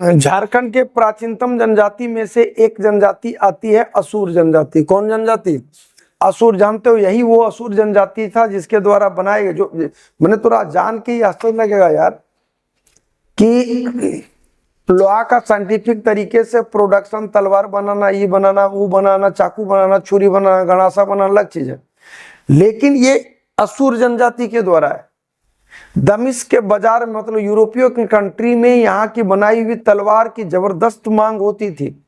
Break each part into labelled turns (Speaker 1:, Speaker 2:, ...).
Speaker 1: झारखंड के प्राचीनतम जनजाति में से एक जनजाति आती है असुर जनजाति। कौन जनजाति? असुर। जानते हो, यही वो असुर जनजाति था जिसके द्वारा बनाए गए, जो मैंने थोड़ा जान के ही आश्चर्य लगेगा यार कि लोहा का साइंटिफिक तरीके से प्रोडक्शन, तलवार बनाना, ये बनाना, वो बनाना, चाकू बनाना, छुरी बनाना, गणासा बनाना अलग चीज है, लेकिन ये असुर जनजाति के द्वारा है। दमिश्क के बाजार में, मतलब यूरोपीय कंट्री में, यहाँ की बनाई हुई तलवार की जबरदस्त मांग होती थी।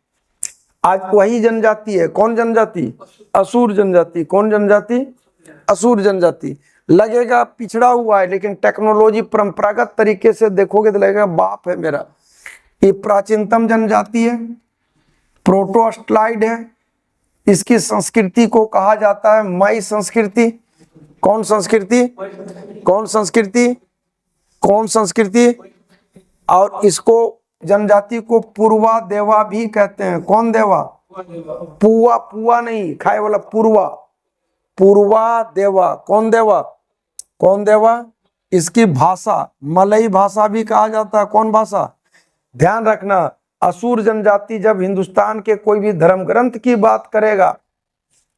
Speaker 1: आज वही जनजाति है। कौन जनजाति? असुर जनजाति। कौन जनजाति? असुर जनजाति। लगेगा पिछड़ा हुआ है, लेकिन टेक्नोलॉजी परंपरागत तरीके से देखोगे तो लगेगा बाप है मेरा। ये प्राचीनतम जनजाति है, प्रोटोस्टलाइड है। इसकी संस्कृति को कहा जाता है मई संस्कृति। कौन संस्कृति? कौन संस्कृति? कौन संस्कृति? और इसको जनजाति को पूर्वा देवा भी कहते हैं। कौन देवा? पुआ। पुआ नहीं खाए वाला, पूर्वा। पूर्वा देवा। कौन देवा? कौन देवा? इसकी भाषा मलई भाषा भी कहा जाता है। कौन भाषा? ध्यान रखना, असुर जनजाति जब हिंदुस्तान के कोई भी धर्म ग्रंथ की बात करेगा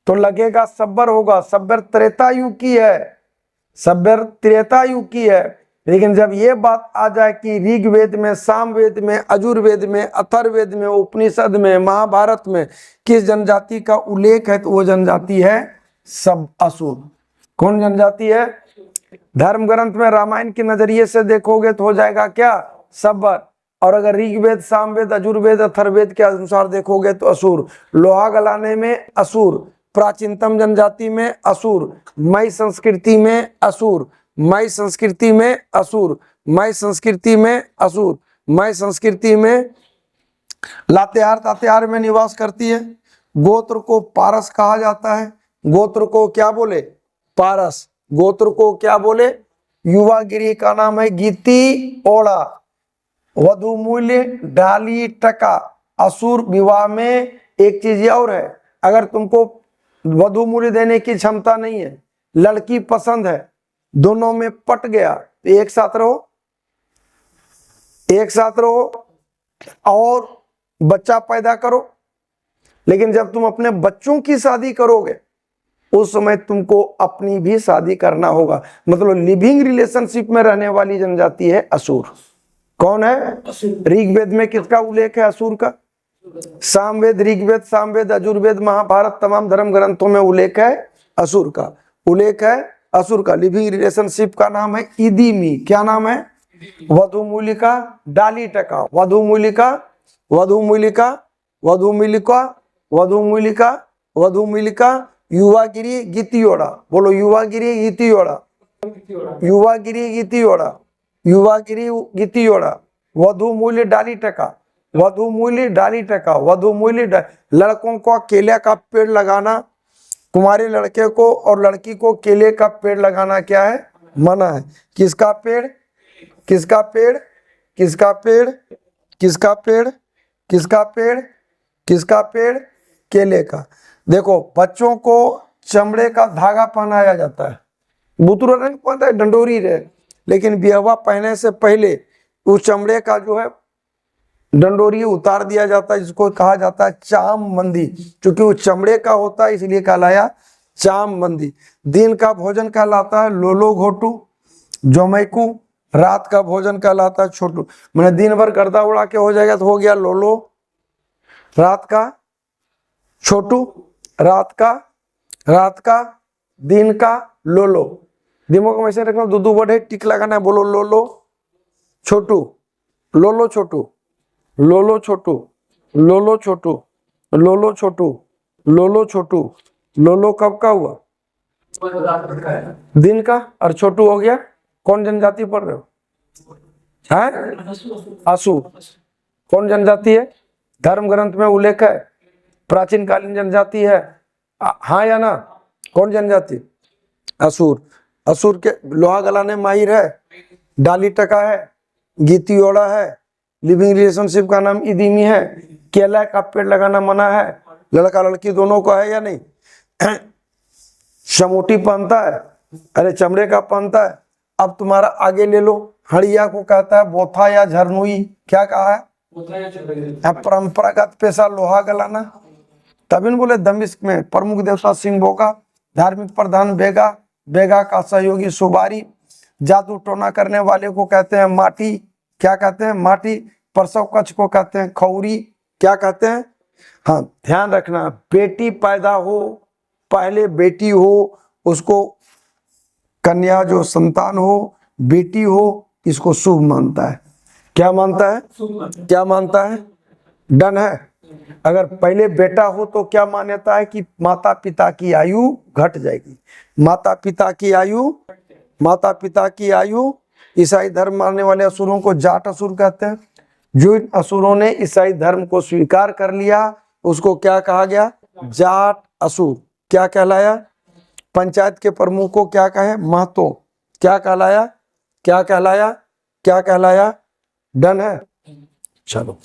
Speaker 1: तो लगेगा सब्बर होगा। सब्बर त्रेता युग की है, सब्बर त्रेता युग की है। लेकिन जब ये बात आ जाए कि ऋग्वेद में, सामवेद में, अजुर्वेद में, अथर्ववेद में, उपनिषद में, महाभारत में किस जनजाति का उल्लेख है तो वो जनजाति है सब असुर। कौन जनजाति है? धर्म ग्रंथ में रामायण के नजरिए से देखोगे तो हो जाएगा क्या? सब्बर। और अगर ऋग्वेद, सामवेद, अजुर्वेद, अथर्ववेद के अनुसार देखोगे तो असुर। लोहा गलाने में असुर, प्राचीनतम जनजाति में असुर, मई संस्कृति में असुर, मई संस्कृति में असुर, मई संस्कृति में असुर, मई संस्कृति में लातेहार तातेहार में निवास करती है। गोत्र को पारस कहा जाता है। गोत्र को क्या बोले? पारस। गोत्र को क्या बोले? युवागिरी का नाम है गीति ओड़ा। वधु मूल्य डाली टका। असुर विवाह में एक चीज और है, अगर तुमको वधु मूल्य देने की क्षमता नहीं है, लड़की पसंद है, दोनों में पट गया तो एक साथ रहो, एक साथ रहो और बच्चा पैदा करो। लेकिन जब तुम अपने बच्चों की शादी करोगे उस समय तुमको अपनी भी शादी करना होगा। मतलब लिविंग रिलेशनशिप में रहने वाली जनजाति है असुर। कौन है? ऋग्वेद में किसका उल्लेख है असुर का? सामवेद, ऋग्वेद, सामवेद, अजुर्वेद, महाभारत तमाम धर्म ग्रंथों में उल्लेख है असुर का। उल्लेख है असुर का। लिविंग रिलेशनशिप का नाम है इदीमी। क्या नाम है? वधु मूलिका डाली टका। वधु मूलिका, वधु मूलिका, वधु मूलिका, वधु मूलिका, वधु मूलिका, युवागिरी गीतियोड़ा। बोलो युवागिरी गीतियोड़ा, युवागिरी गीतियोड़ा, युवागिरी गीतियोड़ा। वधु मूल्य डाली टका, वधु मूल्य डाली टका, वधु मूल्य। लड़कों को केले का पेड़ लगाना, कुमारी लड़के को और लड़की को केले का पेड़ लगाना क्या है? मना है। किसका पेड़? किसका पेड़? किसका पेड़? किसका पेड़? किसका पेड़? किसका पेड़? केले का। देखो, बच्चों को चमड़े का धागा पहनाया जाता है। बुतुरा नहीं पहनता है, डंडोरी रहे, लेकिन बिहवा पहने से पहले उस चमड़े का जो है डंडोरी उतार दिया जाता है, जिसको कहा जाता है चाम मंदी। चूंकि वो चमड़े का होता है इसलिए कहलाया चाम मंदी। दिन का भोजन कहलाता है लोलो घोटू जोमैकू। रात का भोजन कहलाता है छोटू। मैंने दिन भर गर्दा उड़ा के हो जाएगा तो हो गया लोलो, रात का छोटू, रात का दिन का लोलो। दिमाग में ऐसे रखना, दो वर्ड टिक लगाना है। बोलो लोलो छोटू, लोलो छोटू, लोलो छोटू, लोलो छोटू, लोलो छोटू, लोलो छोटू। लोलो कब का हुआ? दिन का। और छोटू हो गया। कौन जनजाति पढ़ रहे हो? है असुर। कौन जनजाति है? धर्म ग्रंथ में उल्लेख है, प्राचीन कालीन जनजाति है। हाँ या ना? कौन जनजाति? असुर। असुर के लोहा गलाने माहिर है, डाली टका है, गीतियोड़ा है, लिविंग रिलेशनशिप का नाम इदीमी है, केला का पेड़ लगाना मना है, लड़का लड़की दोनों को है या नहीं, शमोटी पहनता है, अरे चमड़े का पहनता है। अब तुम्हारा आगे ले लो, हड़िया को कहता है बोथा या झरनुई। क्या कहा है? परंपरागत पेशा लोहा गलाना, तभी न बोले दमिश्क में प्रमुख देवता सिंह बोका, धार्मिक प्रधान बेगा, बेगा का सहयोगी सुबारी, जादू टोना करने वाले को कहते हैं माटी, क्या कहते हैं माटी, प्रसव कक्ष को कहते हैं खौरी, क्या कहते हैं। हाँ, ध्यान रखना, बेटी पैदा हो, पहले बेटी हो, उसको कन्या जो संतान हो, बेटी हो, इसको शुभ मानता है। क्या मानता है? क्या मानता है? डन है। अगर पहले बेटा हो तो क्या मान्यता है कि माता पिता की आयु घट जाएगी। माता पिता की आयु ईसाई धर्म मानने वाले असुरों को जाट असुर कहते हैं। जो इन असुरों ने ईसाई धर्म को स्वीकार कर लिया उसको क्या कहा गया? जाट असुर। क्या कहलाया? पंचायत के प्रमुख को क्या कहे? महतो। क्या कहलाया? क्या कहलाया? क्या कहलाया? डन है। चलो।